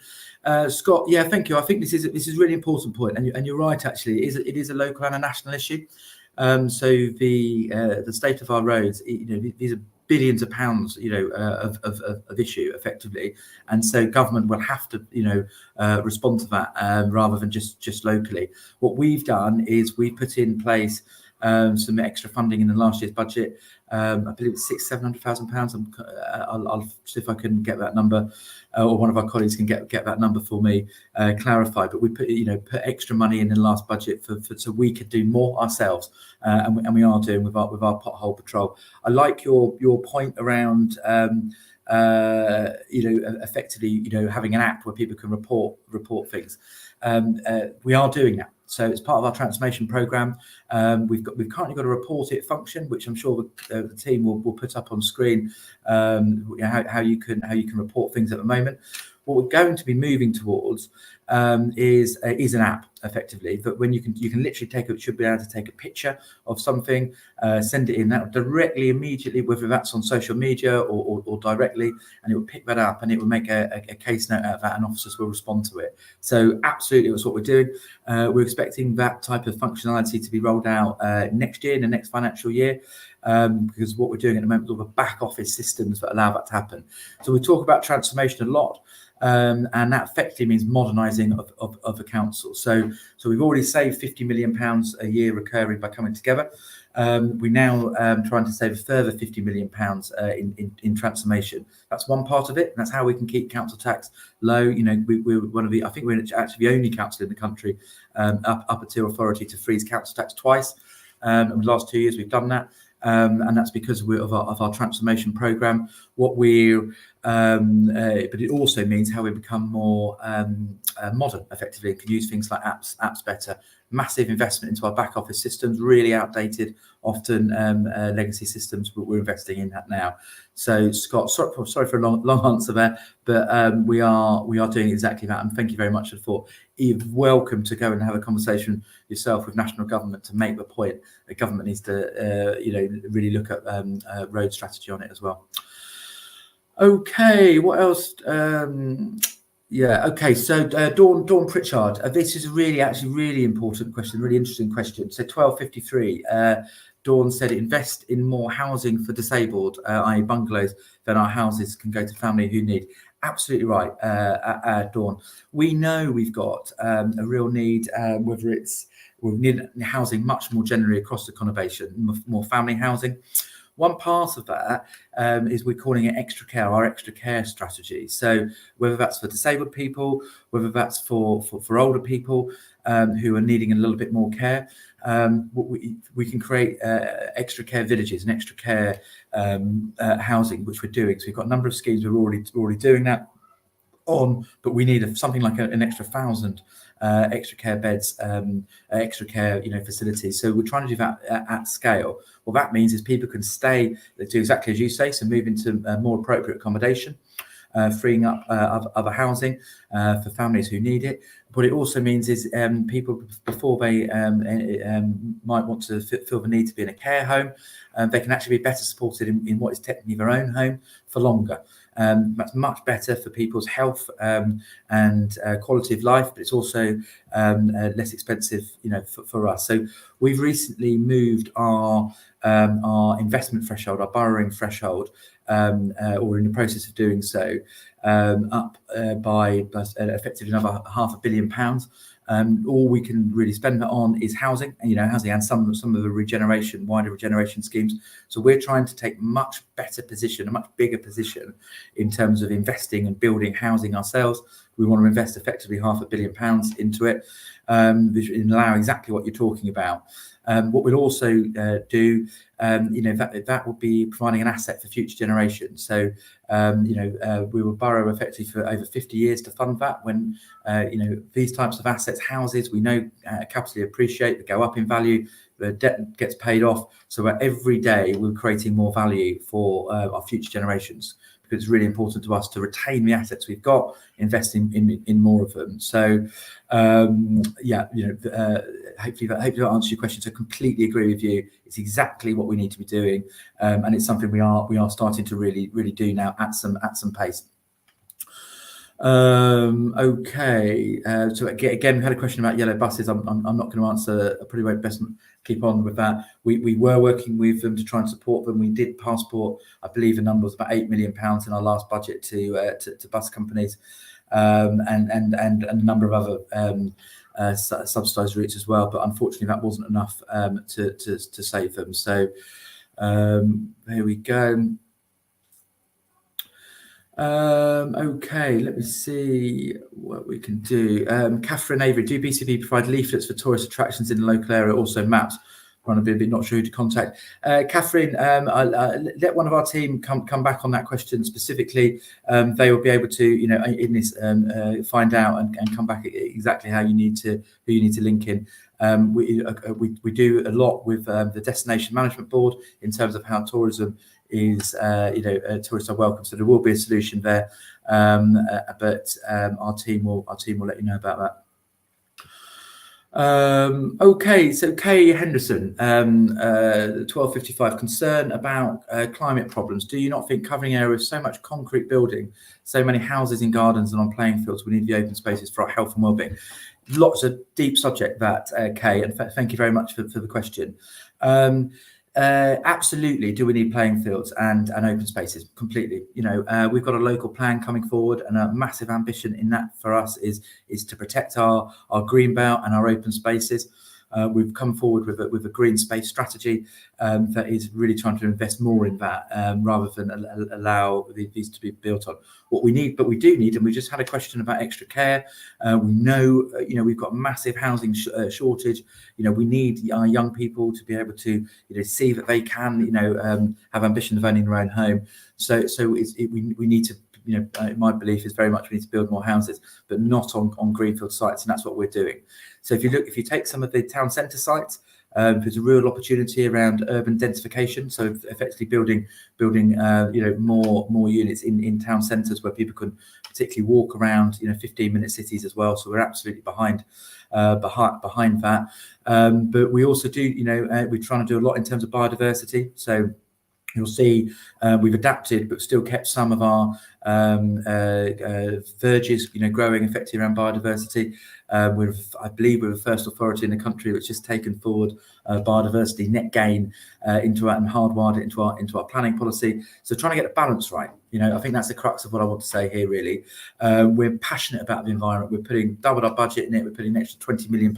Scott, yeah, thank you. I think this is a really important point, and you're right. Actually, it is a local and a national issue. So the state of our roads, these are billions of pounds, of issue effectively, and so government will have to, respond to that rather than just locally. What we've done is we've put in place some extra funding in the last year's budget. I believe it's £600,000. I'll see if I can get that number, or one of our colleagues can get that number for me clarified. But we put extra money in the last budget so we could do more ourselves, and we are doing with our pothole patrol. I like your point around effectively having an app where people can report things. We are doing that. So it's part of our transformation program. We've currently got a report it function, which I'm sure the team will put up on screen. How you can report things at the moment. What we're going to be moving towards is an app, effectively, that when you can literally should be able to take a picture of something, send it in that directly, immediately, whether that's on social media or directly, and it will pick that up and it will make a case note out of that, and officers will respond to it. So absolutely, that's what we're doing. We're expecting that type of functionality to be rolled out next year, in the next financial year. Because what we're doing at the moment is all the back office systems that allow that to happen. So we talk about transformation a lot, and that effectively means modernising of the council. So we've already saved £50 million a year recurring by coming together. We're now trying to save a further £50 million in transformation. That's one part of it, and that's how we can keep council tax low. We're one of the, I think we're actually the only council in the country, upper tier authority, to freeze council tax twice. In the last 2 years, we've done that. And that's because of our transformation program. But it also means how we become more modern, effectively, and can use things like apps better. Massive investment into our back office systems, really outdated, often legacy systems, but we're investing in that now. So Scott, sorry for a long answer there, but we are doing exactly that. And thank you very much for the thought. You're welcome to go and have a conversation yourself with national government to make the point that government needs to really look at road strategy on it as well. Okay, what else? Yeah, okay, so Dawn Pritchard, this is a really important question, really interesting question. So 1253, Dawn said, invest in more housing for disabled, i.e. bungalows, then our houses can go to family who need. Absolutely right, Dawn. We know we've got a real need, we need housing much more generally across the conurbation, more family housing. One part of that is we're calling it extra care, our extra care strategy. So whether that's for disabled people, whether that's for older people who are needing a little bit more care, we can create extra care villages and extra care housing, which we're doing. So we've got a number of schemes we're already doing that on, but we need something like an extra 1,000 extra care beds, extra care facilities. So we're trying to do that at scale. What that means is people can stay, do exactly as you say, so move into more appropriate accommodation, freeing up other housing for families who need it. What it also means is people, before they might want to feel the need to be in a care home, they can actually be better supported in what is technically their own home for longer. That's much better for people's health and quality of life, but it's also less expensive, for us. So we've recently moved our investment threshold, our borrowing threshold, or in the process of doing so, up by effectively another £500 million. All we can really spend that on is housing, housing and some of the wider regeneration schemes. So we're trying to take a much bigger position in terms of investing and building housing ourselves. we want to invest effectively £500 million into it, which will allow exactly what you're talking about. What we'll also do, that will be providing an asset for future generations. So, we will borrow effectively for over 50 years to fund that. When, these types of assets, houses, we know capitally appreciate, they go up in value, the debt gets paid off. So every day we're creating more value for our future generations, because it's really important to us to retain the assets we've got, invest in more of them. So, hopefully that answers your question. So completely agree with you. It's exactly what we need to be doing, and it's something we are starting to really do now at some pace. Okay. So again, we had a question about yellow buses. I'm not going to answer. I probably won't best keep on with that. We were working with them to try and support them. We did passport, I believe the number was about £8 million in our last budget to bus companies, and a number of other subsidised routes as well. But unfortunately, that wasn't enough to save them. So there we go. Okay, let me see what we can do. Catherine Avery, do BCP provide leaflets for tourist attractions in the local area, also maps? I'm a bit not sure who to contact. Catherine, I'll let one of our team come back on that question specifically. They will be able to, in this, find out and come back exactly how you need to link in. We do a lot with the Destination Management Board in terms of how tourism is, tourists are welcome. So there will be a solution there, but our team will let you know about that. Okay, so Kay Henderson, 1255, concern about climate problems. Do you not think covering area with so much concrete building, so many houses and gardens and on playing fields, we need the open spaces for our health and well-being? Lots of deep subject that, Kay, and thank you very much for the question. Absolutely, do we need playing fields and open spaces? Completely. We've got a local plan coming forward, and a massive ambition in that for us is to protect our green belt and our open spaces. We've come forward with a green space strategy that is really trying to invest more in that, rather than allow these to be built on. What we need, but we do need, and we just had a question about extra care. We know, we've got massive housing shortage. We need our young people to be able to, see that they can, have ambition of owning their own home. So we need to. My belief is very much we need to build more houses, but not on greenfield sites, and that's what we're doing. So if you take some of the town centre sites, there's a real opportunity around urban densification. So effectively building more units in town centres where people can particularly walk around, 15-minute cities as well. So we're absolutely behind that. But we also do, we're trying to do a lot in terms of biodiversity. So you'll see we've adapted, but still kept some of our verges, growing effectively around biodiversity. I believe we're the first authority in the country which has taken forward biodiversity net gain into it and hardwired it into our planning policy. So trying to get the balance right. I think that's the crux of what I want to say here. Really, we're passionate about the environment. We're putting doubled our budget in it. We're putting an extra £20 million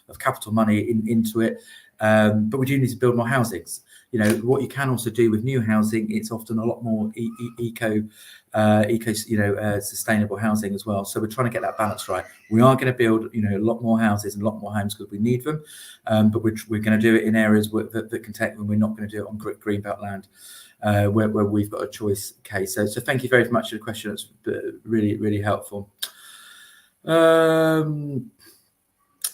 of capital money into it. But we do need to build more housings. What you can also do with new housing, it's often a lot more sustainable housing as well. So we're trying to get that balance right. We are going to build, a lot more houses and a lot more homes because we need them, but we're going to do it in areas that can take them. We're not going to do it on greenbelt land where we've got a choice case. So thank you very much for the question. It's really, really helpful.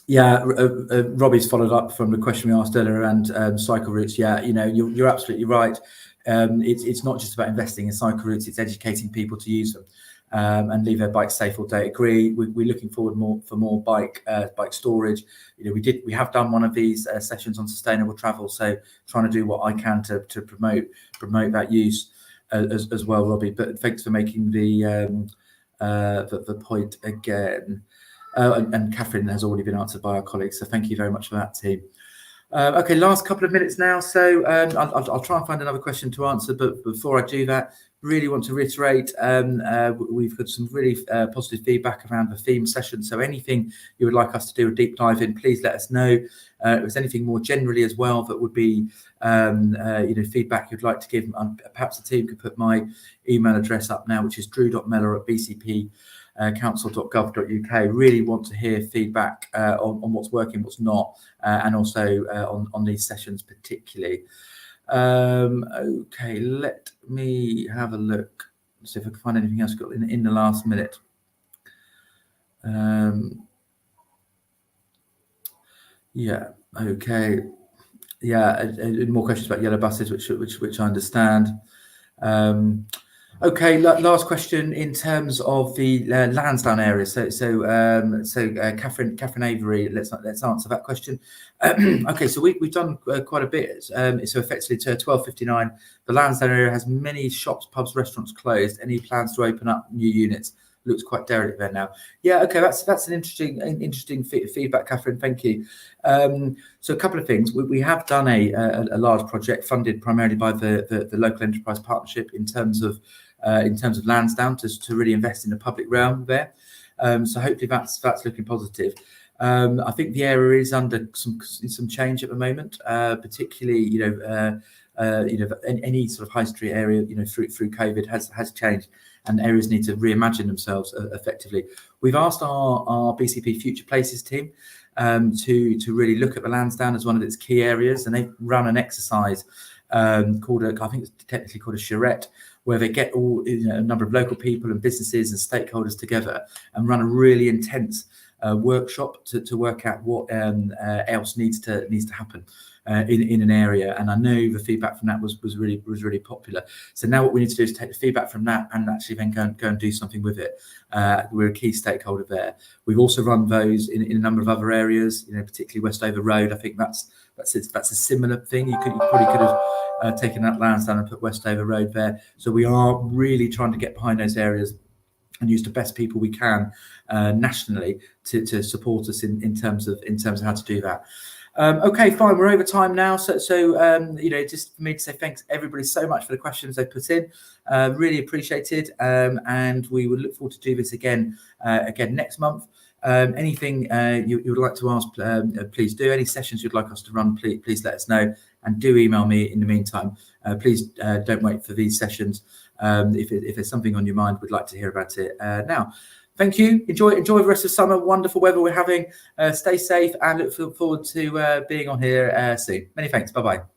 Robbie's followed up from the question we asked earlier around cycle routes. You're absolutely right. It's not just about investing in cycle routes, it's educating people to use them and leave their bikes safe all day. Agree. We're looking forward for more bike storage. We have done one of these sessions on sustainable travel, so trying to do what I can to promote that use as well, Robbie. But thanks for making the point again. And Catherine has already been answered by our colleagues, so thank you very much for that, team. Okay, last couple of minutes now, so I'll try and find another question to answer, but before I do that, really want to reiterate, we've got some really positive feedback around the theme session, so anything you would like us to do a deep dive in, please let us know. If there's anything more generally as well that would be feedback you'd like to give, perhaps the team could put my email address up now, which is drew.mellor@bcp council.gov.uk. Really want to hear feedback on what's working, what's not, and also on these sessions particularly. Okay, let me have a look, see if I can find anything else got in the last minute. Yeah, okay. Yeah, more questions about yellow buses, which I understand. Okay, last question in terms of the Lansdowne area. So Catherine Avery, let's answer that question. Okay, so we've done quite a bit. So effectively to 12:59, the Lansdowne area has many shops, pubs, restaurants closed. Any plans to open up new units? Looks quite derelict there now. Yeah, okay, that's an interesting feedback, Catherine. Thank you. So a couple of things. We have done a large project funded primarily by the local enterprise partnership in terms of Lansdowne to really invest in the public realm there. So hopefully that's looking positive. I think the area is under some change at the moment, particularly any sort of high street area through COVID has changed, and areas need to reimagine themselves effectively. We've asked our BCP Future Places team to really look at the Lansdowne as one of its key areas, and they've run an exercise called I think it's technically called a charrette, where they get all a number of local people and businesses and stakeholders together and run a really intense workshop to work out what else needs to happen in an area. And I know the feedback from that was really popular. So now what we need to do is take the feedback from that and actually then go and do something with it. We're a key stakeholder there. We've also run those in a number of other areas, particularly Westover Road. I think that's a similar thing. You probably could have taken that Lansdowne and put Westover Road there. So we are really trying to get behind those areas and use the best people we can nationally to support us in terms of how to do that. Okay, fine. We're over time now, so just for me to say thanks everybody so much for the questions they put in. Really appreciated, and we would look forward to do this again next month. Anything you would like to ask, please do. Any sessions you'd like us to run, please let us know, and do email me in the meantime. Please don't wait for these sessions. If there's something on your mind, we'd like to hear about it now. Thank you. Enjoy the rest of summer. Wonderful weather we're having. Stay safe and look forward to being on here soon. Many thanks. Bye-bye.